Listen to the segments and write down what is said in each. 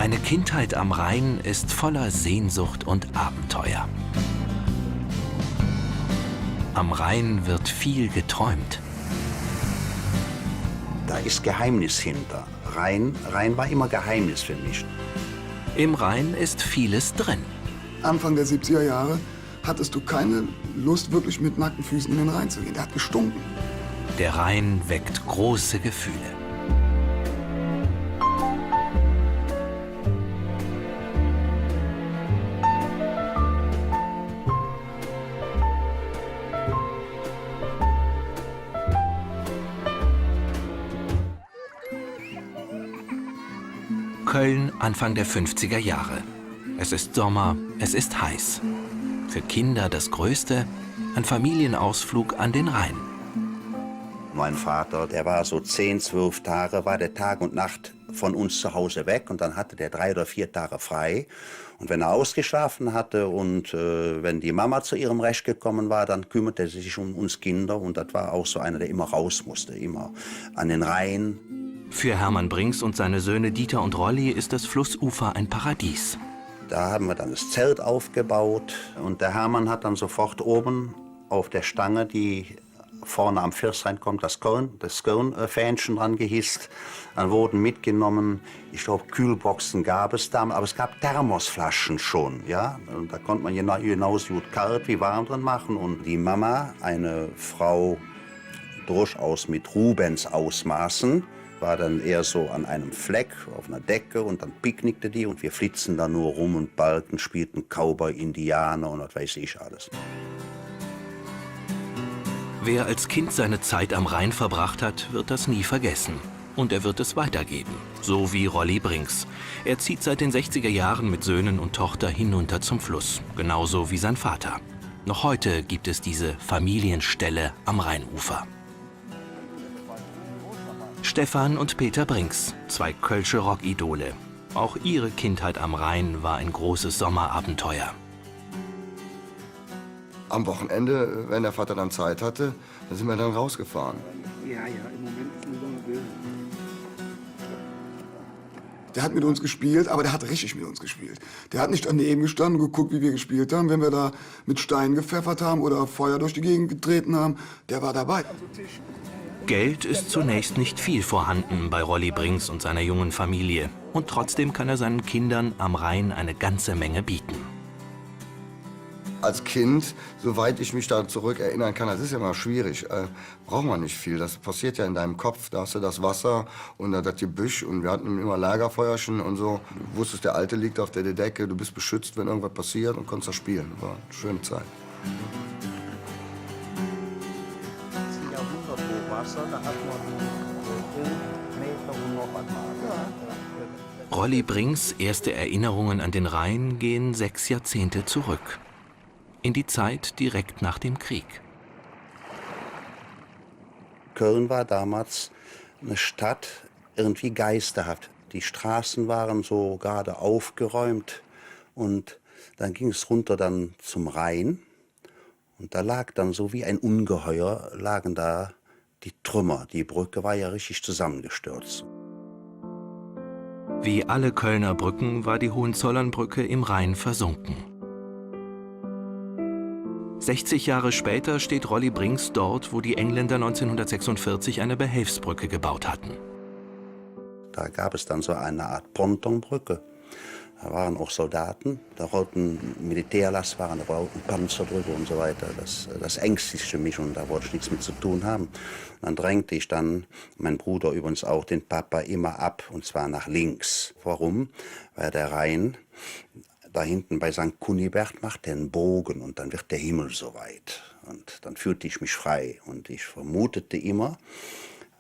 Eine Kindheit am Rhein ist voller Sehnsucht und Abenteuer. Am Rhein wird viel geträumt. Da ist Geheimnis hinter. Rhein war immer Geheimnis für mich. Im Rhein ist vieles drin. Anfang der 70er Jahre hattest du keine Lust, wirklich mit nackten Füßen in den Rhein zu gehen. Der hat gestunken. Der Rhein weckt große Gefühle. Köln, Anfang der 50er Jahre. Es ist Sommer, es ist heiß. Für Kinder das Größte, ein Familienausflug an den Rhein. Mein Vater, der war so 10, 12 Tage, war der Tag und Nacht von uns zu Hause weg. Und dann hatte der 3 oder 4 Tage frei. Und wenn er ausgeschlafen hatte und wenn die Mama zu ihrem Recht gekommen war, dann kümmerte er sich um uns Kinder. Und das war auch so einer, der immer raus musste, immer an den Rhein. Für Hermann Brinks und seine Söhne Dieter und Rolli ist das Flussufer ein Paradies. Da haben wir dann das Zelt aufgebaut. Und der Hermann hat dann sofort oben auf der Stange, die vorne am First reinkommt, das Köln-Fähnchen dran gehisst. Dann wurden mitgenommen, ich glaube, Kühlboxen gab es damals, aber es gab Thermosflaschen schon. Ja? Und da konnte man genauso gut kalt wie warm drin machen. Und die Mama, eine Frau durchaus mit Rubens Ausmaßen, war dann eher so an einem Fleck auf einer Decke und dann picknickte die und wir flitzen da nur rum und balgten, spielten Cowboy, Indianer und was weiß ich alles. Wer als Kind seine Zeit am Rhein verbracht hat, wird das nie vergessen. Und er wird es weitergeben, so wie Rolli Brinks. Er zieht seit den 60er Jahren mit Söhnen und Tochter hinunter zum Fluss, genauso wie sein Vater. Noch heute gibt es diese Familienställe am Rheinufer. Stefan und Peter Brinks, 2 kölsche Rockidole. Auch ihre Kindheit am Rhein war ein großes Sommerabenteuer. Am Wochenende, wenn der Vater dann Zeit hatte, dann sind wir dann rausgefahren. Ja, im Moment ist eine Sommer böse. Der hat mit uns gespielt, aber der hat richtig mit uns gespielt. Der hat nicht daneben gestanden und geguckt, wie wir gespielt haben. Wenn wir da mit Steinen gepfeffert haben oder Feuer durch die Gegend getreten haben, der war dabei. Geld ist zunächst nicht viel vorhanden bei Rolli Brinks und seiner jungen Familie. Und trotzdem kann er seinen Kindern am Rhein eine ganze Menge bieten. Als Kind, soweit ich mich da zurück erinnern kann, das ist ja immer schwierig, braucht man nicht viel. Das passiert ja in deinem Kopf. Da hast du das Wasser und das Gebüsch und wir hatten immer Lagerfeuerchen und so. Du wusstest, der Alte liegt auf der Decke, du bist beschützt, wenn irgendwas passiert und konntest da spielen. Das war eine schöne Zeit. Da hat man 11 Meter und noch einmal. Rolli Brinks erste Erinnerungen an den Rhein gehen 6 Jahrzehnte zurück. In die Zeit direkt nach dem Krieg. Köln war damals eine Stadt irgendwie geisterhaft. Die Straßen waren so gerade aufgeräumt und dann ging es runter dann zum Rhein. Und da lag dann so wie ein Ungeheuer, lagen da die Trümmer. Die Brücke war ja richtig zusammengestürzt. Wie alle Kölner Brücken war die Hohenzollernbrücke im Rhein versunken. 60 Jahre später steht Rolli Brinks dort, wo die Engländer 1946 eine Behelfsbrücke gebaut hatten. Da gab es dann so eine Art Pontonbrücke. Da waren auch Soldaten, da rollten Militärlast, da rollten Panzer drüber und so weiter. Das ängstigte mich und da wollte ich nichts mit zu tun haben. Und dann drängte ich dann, mein Bruder übrigens auch, den Papa immer ab, und zwar nach links. Warum? Weil der Rhein da hinten bei St. Kunibert macht den Bogen und dann wird der Himmel so weit. Und dann fühlte ich mich frei und ich vermutete immer,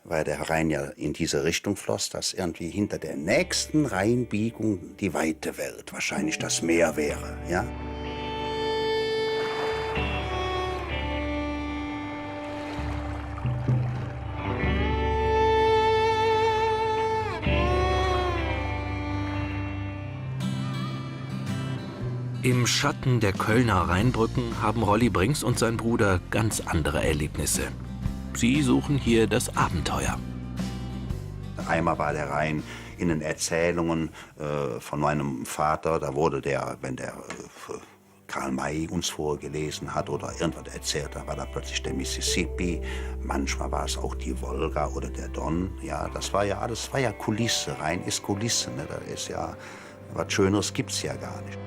weil der Rhein ja in diese Richtung floss, dass irgendwie hinter der nächsten Rheinbiegung die weite Welt, wahrscheinlich das Meer wäre. Ja? Im Schatten der Kölner Rheinbrücken haben Rolli Brinks und sein Bruder ganz andere Erlebnisse. Sie suchen hier das Abenteuer. Einmal war der Rhein in den Erzählungen von meinem Vater, da wurde der, wenn der Karl May uns vorgelesen hat oder irgendwas erzählt, da war da plötzlich der Mississippi, manchmal war es auch die Wolga oder der Don. Ja, das war ja alles, war ja Kulisse, Rhein ist Kulisse, ne? Das ist ja, was Schöneres gibt's ja gar nicht.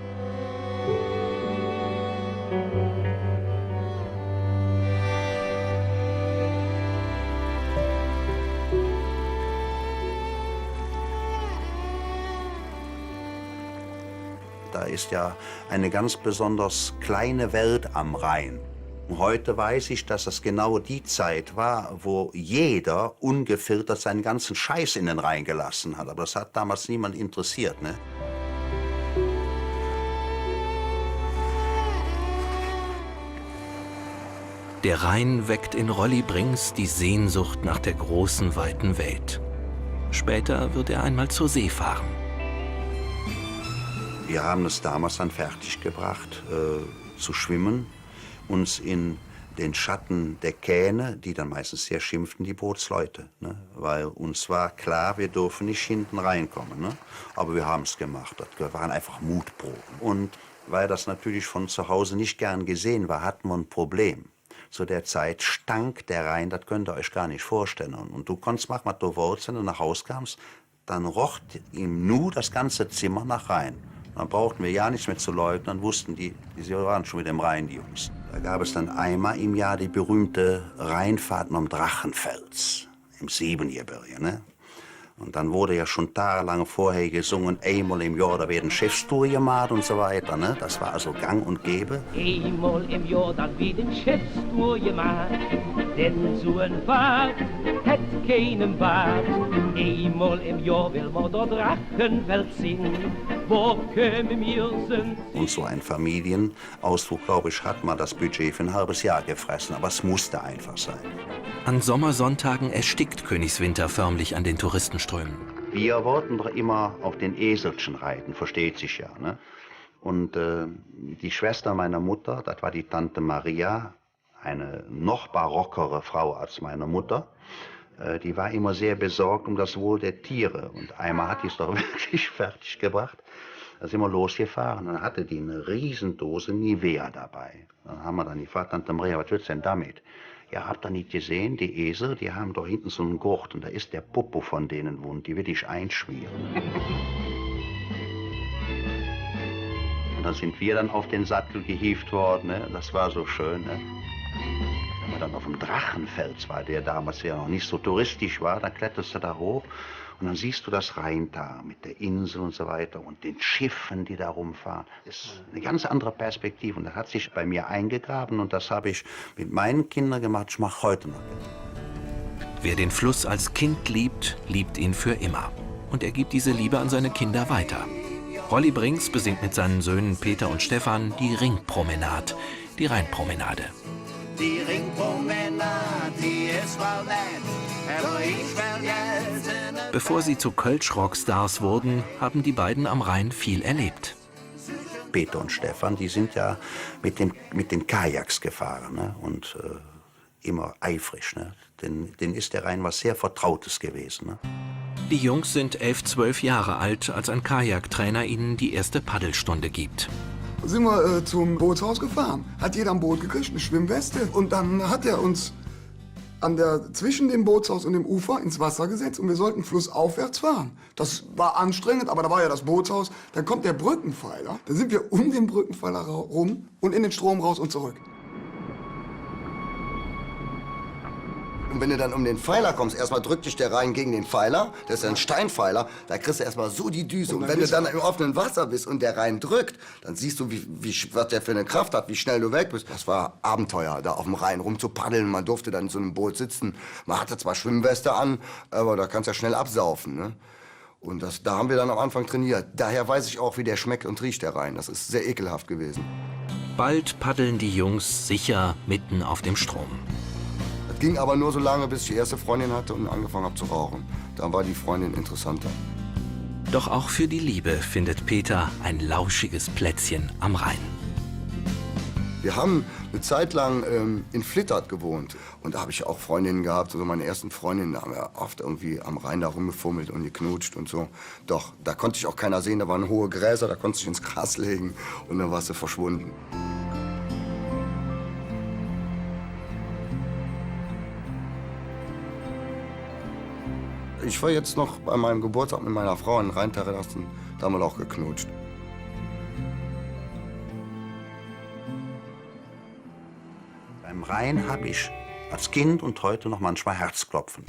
Da ist ja eine ganz besonders kleine Welt am Rhein. Und heute weiß ich, dass das genau die Zeit war, wo jeder ungefiltert seinen ganzen Scheiß in den Rhein gelassen hat. Aber das hat damals niemand interessiert, ne? Der Rhein weckt in Rolli Brings die Sehnsucht nach der großen, weiten Welt. Später wird er einmal zur See fahren. Wir haben es damals dann fertiggebracht, zu schwimmen, uns in den Schatten der Kähne, die dann meistens sehr schimpften, die Bootsleute. Ne? Weil uns war klar, wir dürfen nicht hinten reinkommen. Ne? Aber wir haben es gemacht. Das waren einfach Mutproben. Und weil das natürlich von zu Hause nicht gern gesehen war, hatten wir ein Problem. Zu der Zeit stank der Rhein, das könnt ihr euch gar nicht vorstellen. Und du konntest manchmal, du wolltest, wenn du nach Hause kamst, dann roch ihm nur das ganze Zimmer nach Rhein. Dann brauchten wir ja nichts mehr zu leugnen, dann wussten die waren schon mit dem Rhein, die Jungs. Da gab es dann einmal im Jahr die berühmte Rheinfahrt am Drachenfels, im Siebengebirge, ne? Und dann wurde ja schon tagelang vorher gesungen, einmal im Jahr, da werden Schiffstour gemacht und so weiter, ne? Das war also gang und gäbe. Einmal im Jahr, dann werden Schiffstour gemacht, denn so ein Fahrt hat keinen Bad. Einmal im Jahr will man der Drachenwelt singen, wo können wir sind. Und so ein Familienausflug, glaube ich, hat man das Budget für ein halbes Jahr gefressen, aber es musste einfach sein. An Sommersonntagen erstickt Königswinter förmlich an den Touristenströmen. Wir wollten doch immer auf den Eselchen reiten, versteht sich ja, ne? Und die Schwester meiner Mutter, das war die Tante Maria, eine noch barockere Frau als meine Mutter, die war immer sehr besorgt um das Wohl der Tiere. Und einmal hat die es doch wirklich fertig gebracht. Da sind wir losgefahren und dann hatte die eine Riesendose Nivea dabei. Dann haben wir dann gefragt, Tante Maria, was willst du denn damit? Ja, habt ihr nicht gesehen, die Esel, die haben doch hinten so einen Gurt und da ist der Popo von denen wund, die will ich einschmieren. Und dann sind wir dann auf den Sattel gehievt worden, ne? Das war so schön, ne? Wenn man dann auf dem Drachenfels war, der damals ja noch nicht so touristisch war, dann kletterst du da hoch und dann siehst du das Rheintal mit der Insel und so weiter und den Schiffen, die da rumfahren. Das ist eine ganz andere Perspektive und das hat sich bei mir eingegraben und das habe ich mit meinen Kindern gemacht, ich mache heute noch. Wer den Fluss als Kind liebt, liebt ihn für immer. Und er gibt diese Liebe an seine Kinder weiter. Rolli Brings besingt mit seinen Söhnen Peter und Stefan die Ringpromenade, die Rheinpromenade. Die Ringpromenade, die ist voll nett, aber ich will jetzt in Bevor sie zu Kölsch-Rockstars wurden, haben die beiden am Rhein viel erlebt. Peter und Stefan, die sind ja mit den Kajaks gefahren, ne? Und immer eifrig. Ne? Denen ist der Rhein was sehr Vertrautes gewesen. Ne? Die Jungs sind 11, 12 Jahre alt, als ein Kajaktrainer ihnen die erste Paddelstunde gibt. Sind wir zum Bootshaus gefahren. Hat jeder ein Boot gekriegt, eine Schwimmweste. Und dann hat er uns zwischen dem Bootshaus und dem Ufer ins Wasser gesetzt und wir sollten flussaufwärts fahren. Das war anstrengend, aber da war ja das Bootshaus. Dann kommt der Brückenpfeiler. Dann sind wir um den Brückenpfeiler rum und in den Strom raus und zurück. Und wenn du dann um den Pfeiler kommst, erstmal drückt dich der Rhein gegen den Pfeiler, das ist ja ein Steinpfeiler, da kriegst du erstmal so die Düse. Und wenn du dann im offenen Wasser bist und der Rhein drückt, dann siehst du, was der für eine Kraft hat, wie schnell du weg bist. Das war Abenteuer, da auf dem Rhein rumzupaddeln. Man durfte dann in so einem Boot sitzen. Man hatte zwar Schwimmweste an, aber da kannst du ja schnell absaufen. Ne? Und da haben wir dann am Anfang trainiert. Daher weiß ich auch, wie der schmeckt und riecht, der Rhein. Das ist sehr ekelhaft gewesen. Bald paddeln die Jungs sicher mitten auf dem Strom. Das ging aber nur so lange, bis ich die erste Freundin hatte und angefangen habe zu rauchen. Dann war die Freundin interessanter. Doch auch für die Liebe findet Peter ein lauschiges Plätzchen am Rhein. Wir haben eine Zeit lang in Flittert gewohnt. Und da habe ich auch Freundinnen gehabt, also meine ersten Freundinnen, da haben wir oft irgendwie am Rhein da rumgefummelt und geknutscht und so. Doch, da konnte ich auch keiner sehen, da waren hohe Gräser, da konntest du dich ins Gras legen und dann warst du verschwunden. Ich war jetzt noch bei meinem Geburtstag mit meiner Frau in Rheinterrassen, da haben wir auch geknutscht. Beim Rhein habe ich als Kind und heute noch manchmal Herzklopfen.